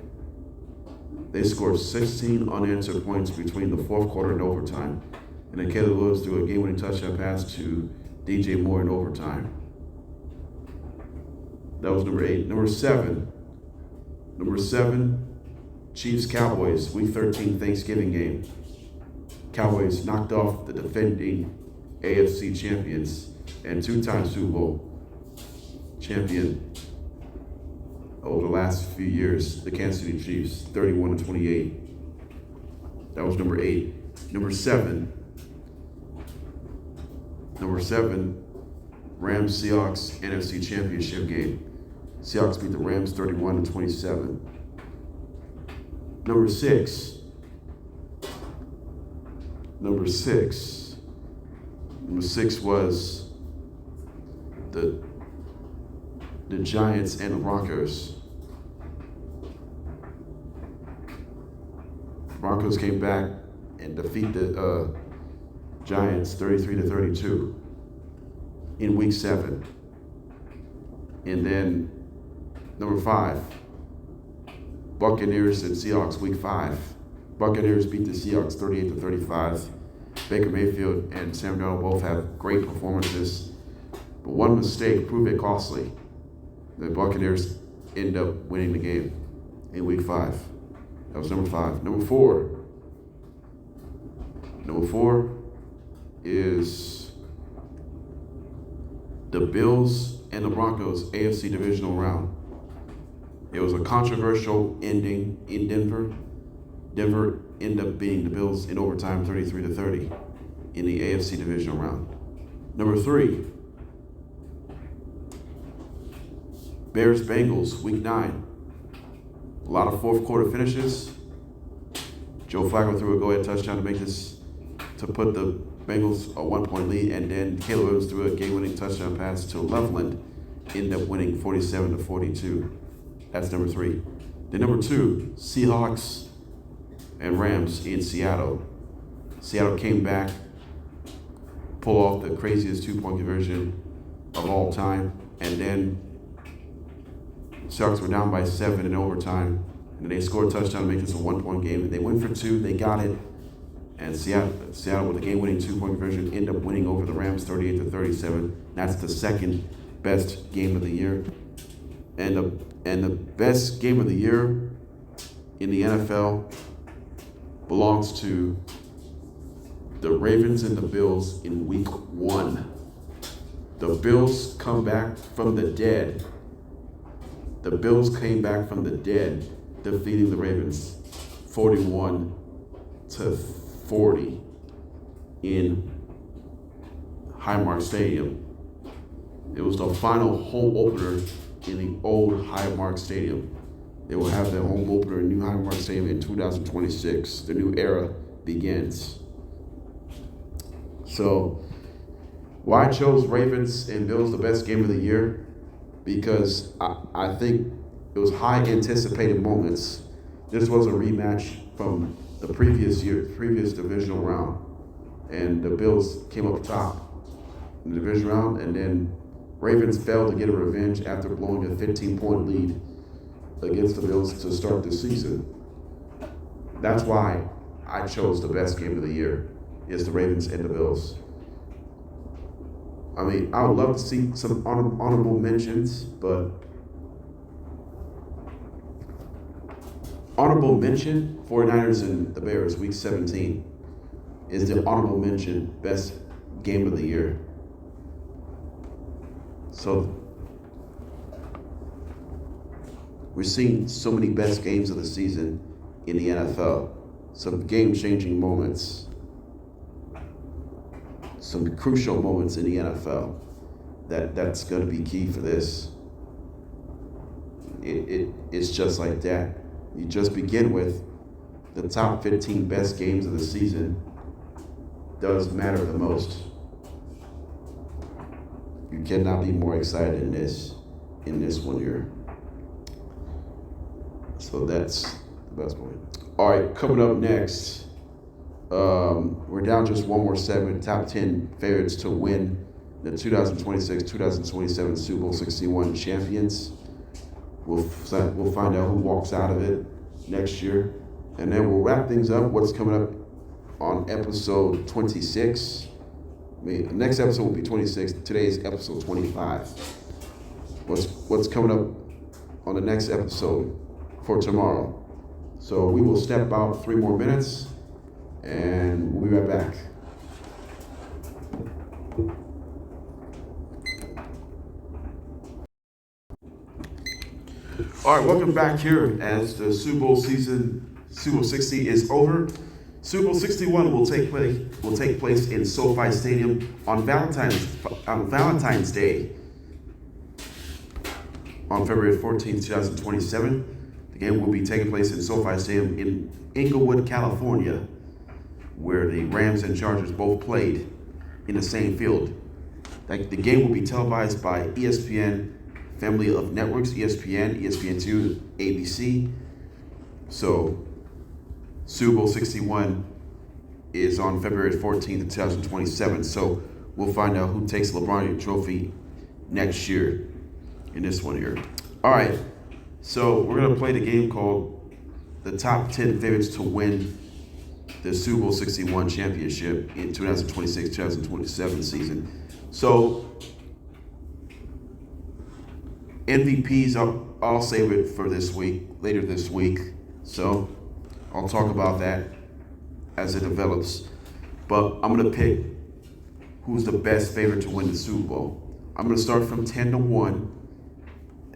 They scored 16 unanswered points between the fourth quarter and overtime. And then Caleb Williams threw a game-winning touchdown pass to DJ Moore in overtime. That was number 8. Number 7, Chiefs-Cowboys, Week 13 Thanksgiving game. Cowboys knocked off the defending AFC champions and 2-time Super Bowl champion over the last few years, the Kansas City Chiefs, 31-28. That was number 8. Number 7, Rams-Seahawks NFC Championship game. Seahawks beat the Rams 31-27. Number 6 was the Giants and the Broncos. Broncos came back and defeat the Giants 33-32 in Week 7. And then number 5, Buccaneers and Seahawks, Week 5. Buccaneers beat the Seahawks 38-35. Baker Mayfield and Sam Darnold both have great performances, but one mistake proved it costly. The Buccaneers end up winning the game in Week 5. That was number 5. Number 4 is the Bills and the Broncos AFC divisional round. It was a controversial ending in Denver. Denver ended up beating the Bills in overtime 33-30 in the AFC divisional round. Number 3, Bears-Bengals, Week 9. A lot of fourth quarter finishes. Joe Flacco threw a go-ahead touchdown to put the Bengals a 1-point lead, and then Caleb Williams threw a game-winning touchdown pass to Loveland, ended up winning 47-42. That's number 3. Then number 2, Seahawks and Rams in Seattle. Seattle came back, pulled off the craziest 2-point conversion of all time, and then Seahawks were down by 7 in overtime, and they scored a touchdown to make this a 1-point game. And they went for 2, they got it, and Seattle with a game-winning 2-point conversion ended up winning over the Rams 38-37. That's the second best game of the year, and the best game of the year in the NFL belongs to the Ravens and the Bills in Week 1. The Bills come back from the dead. The Bills came back from the dead, defeating the Ravens 41-40 in Highmark Stadium. It was the final home opener in the old Highmark Stadium. They will have their home opener in new Highmark Stadium in 2026. The new era begins. So, why I chose Ravens and Bills the best game of the year? Because I think it was high anticipated moments. This was a rematch from the previous divisional round. And the Bills came up top in the division round, and then Ravens failed to get a revenge after blowing a 15-point lead against the Bills to start the season. That's why I chose the best game of the year, is the Ravens and the Bills. I mean, I would love to see some honorable mentions, but honorable mention, 49ers and the Bears, Week 17, is the honorable mention, best game of the year. So, we're seeing so many best games of the season in the NFL. Some game-changing moments. Some crucial moments in the NFL that's going to be key for this. It's just like that. You just begin with the top 15 best games of the season does matter the most. You cannot be more excited in this one here. So that's the best point. All right, coming up next, we're down just one more segment. Top 10 favorites to win the 2026-2027 Super Bowl 61 champions. We'll find out who walks out of it next year, and then we'll wrap things up. What's coming up on episode 26? I mean, the next episode will be 26. Today's episode 25. What's coming up on the next episode for tomorrow? So we will step out 3 more minutes, and we'll be right back. All right, welcome back here as the Super Bowl 60 is over. Super Bowl 61 will take place in SoFi Stadium on Valentine's Day on February 14th, 2027. The game will be taking place in SoFi Stadium in Inglewood, California, where the Rams and Chargers both played in the same field. The game will be televised by ESPN family of networks, ESPN, ESPN2, ABC. So Super Bowl 61 is on February 14th, 2027. So we'll find out who takes LeBron trophy next year in this one here. All right, so we're going to play the game called the top 10 favorites to win the Super Bowl 61 championship in 2026-2027 season. So MVPs, I'll save it for later this week. So I'll talk about that as it develops. But I'm going to pick who's the best favorite to win the Super Bowl. I'm going to start from 10-1,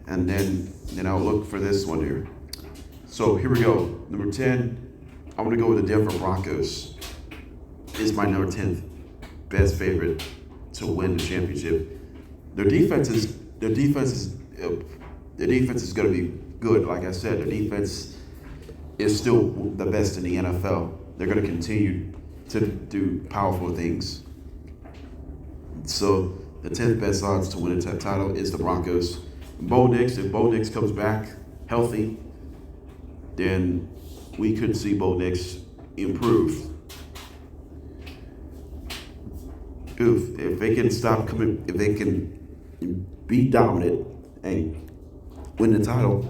and then I'll look for this one here. So here we go. Number 10, I'm going to go with the Denver Broncos. Is my number 10th best favorite to win the championship. Their defense is going to be good. Like I said, their defense is still the best in the NFL. They're going to continue to do powerful things. So the 10th best odds to win the title is the Broncos. If Bo Nix comes back healthy, then we could see Bo Nix improve. If they can be dominant and win the title,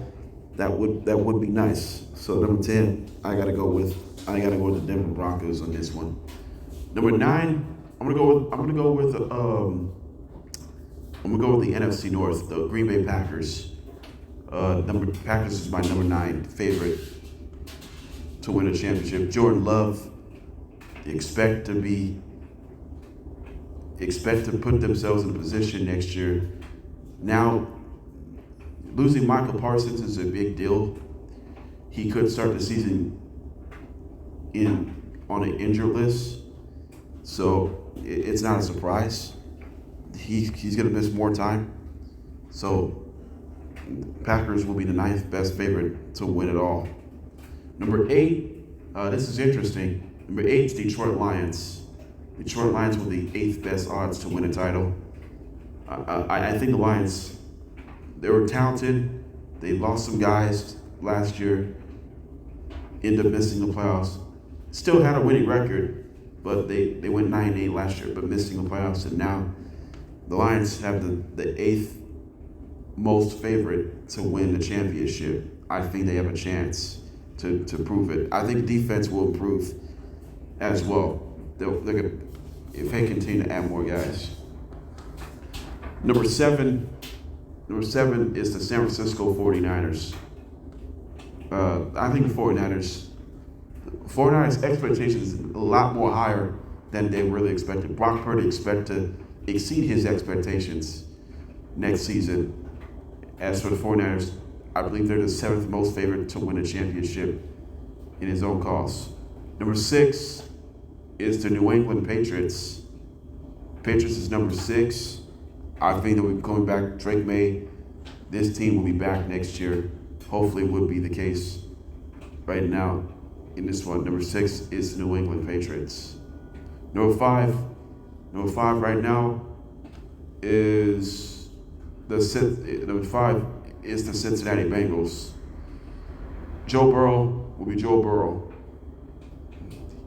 that would be nice. So number 10, I gotta go with the Denver Broncos on this one. Number 9, I'm gonna go with the NFC North, the Green Bay Packers. Packers is my number 9 favorite to win a championship. Jordan Love, expect to put themselves in a position next year. Now, losing Michael Parsons is a big deal. He could start the season on an injured list, so it's not a surprise. He's going to miss more time. So Packers will be the 9th best favorite to win it all. Number 8, this is interesting. Number 8 is Detroit Lions. Detroit Lions with the 8th best odds to win a title. I think the Lions, they were talented. They lost some guys last year, ended up missing the playoffs. Still had a winning record, but they went 9-8 last year, but missing the playoffs. And now the Lions have the 8th most favorite to win the championship. I think they have a chance to prove it. I think defense will improve as well. They're gonna, if they continue to add more guys. Number 7 is the San Francisco 49ers. I think the 49ers expectations is a lot more higher than they really expected. Brock Purdy expect to exceed his expectations next season. As for the 49ers, I believe they're the 7th most favorite to win a championship in his own cause. Number 6 is the New England Patriots. Patriots is number 6. I think that we're going back. Drake May, this team will be back next year. Hopefully it would be the case right now in this one. Number 6 is the New England Patriots. Number 5 right now is the Cincinnati Bengals. Joe Burrow will be Joe Burrow.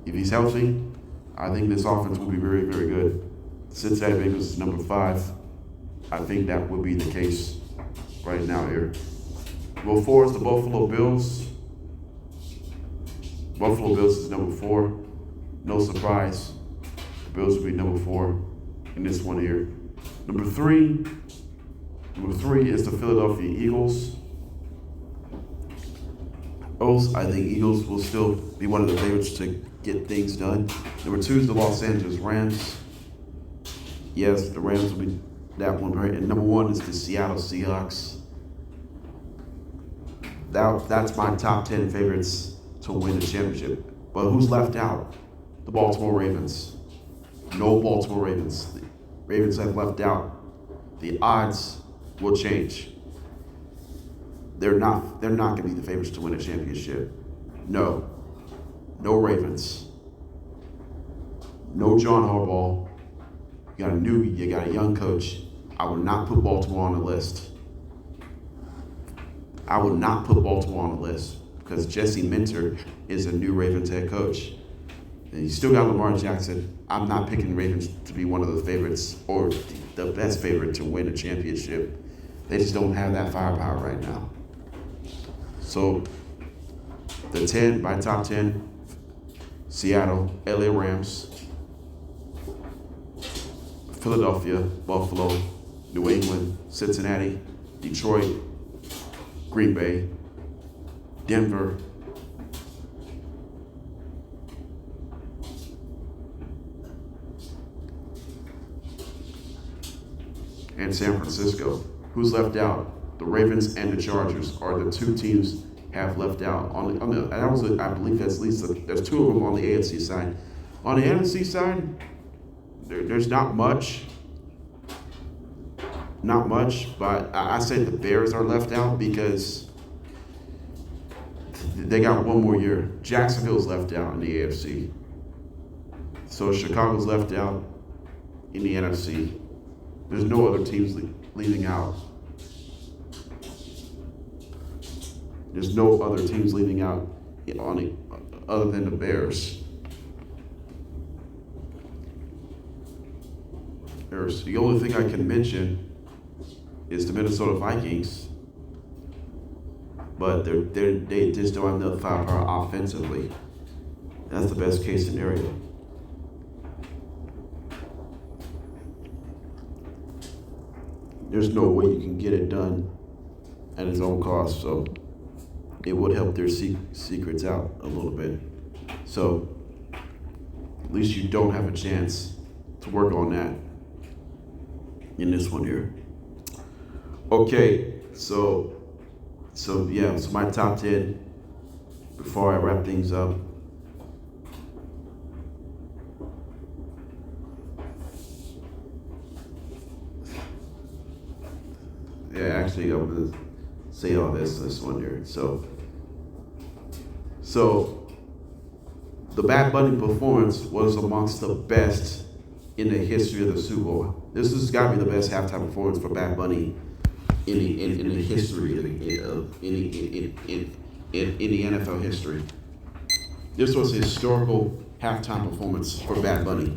If he's healthy, I think this offense will be very, very good. Cincinnati Bengals is number 5. I think that would be the case right now here. Number 4 is the Buffalo Bills. Buffalo Bills is number 4. No surprise. The Bills will be number 4 in this one here. Number 3 is the Philadelphia Eagles. I think Eagles will still be one of the favorites to get things done. Number 2 is the Los Angeles Rams. Yes, the Rams will be that one right. And number 1 is the Seattle Seahawks. That's my top 10 favorites to win the championship. But who's left out? The Baltimore Ravens. No Baltimore Ravens. The Ravens have left out. The odds will change. They're not going to be the favorites to win a championship. No Ravens. No John Harbaugh. You got a young coach. I would not put Baltimore on the list. I would not put Baltimore on the list because Jesse Minter is a new Ravens head coach. And you still got Lamar Jackson. I'm not picking Ravens to be one of the favorites or the best favorite to win a championship. They just don't have that firepower right now. So my top 10, Seattle, LA Rams, Philadelphia, Buffalo, New England, Cincinnati, Detroit, Green Bay, Denver, and San Francisco. Who's left out? The Ravens and the Chargers are the 2 teams have left out. I believe that's at least there's 2 of them on the AFC side. On the NFC side, there's not much. Not much, but I say the Bears are left out because they got one more year. Jacksonville's left out in the AFC. So Chicago's left out in the NFC. There's no other teams leaving out. There's no other teams leaving out other than the Bears. The only thing I can mention is the Minnesota Vikings. but they just don't have enough firepower offensively. That's the best case scenario. There's no way you can get it done at its own cost, so it would help their secrets out a little bit. So at least you don't have a chance to work on that in this one here. Okay, so my top 10 before I wrap things up. Yeah, actually, I'm gonna say all this one here. So the Bad Bunny performance was amongst the best in the history of the Super Bowl. This has got to be the best halftime performance for Bad Bunny in the history of in the NFL history. This was a historical halftime performance for Bad Bunny.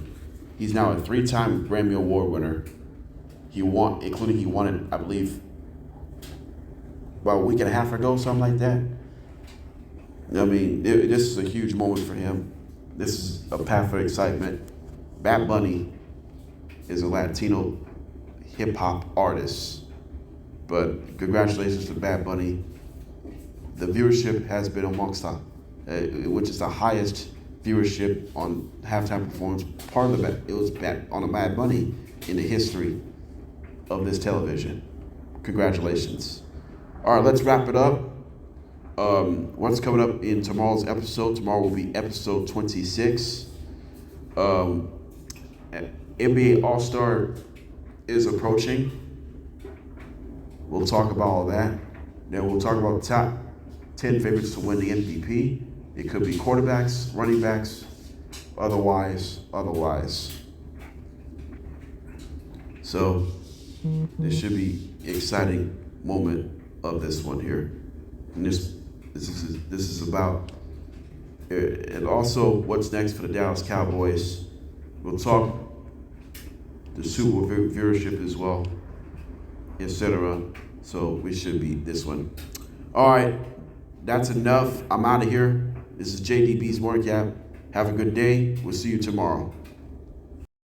He's now a 3-time Grammy Award winner. He won it, I believe, about a week and a half ago, something like that. I mean, this is a huge moment for him. This is a path for excitement. Bad Bunny is a Latino hip-hop artist. But congratulations to Bad Bunny. The viewership has been amongst which is the highest viewership on halftime performance. Part of it was on a Bad Bunny in the history of this television. Congratulations. All right, let's wrap it up. What's coming up in tomorrow's episode? Tomorrow will be episode 26. NBA All-Star is approaching. We'll talk about all that. Then we'll talk about the top 10 favorites to win the MVP. It could be quarterbacks, running backs, otherwise. So this should be an exciting moment of this one here. And this is about, and also what's next for the Dallas Cowboys. We'll talk the Super Bowl viewership as well, etc. So we should beat this one. All right, that's enough. I'm out of here. This is JDB's Morning Cap. Have a good day. We'll see you tomorrow.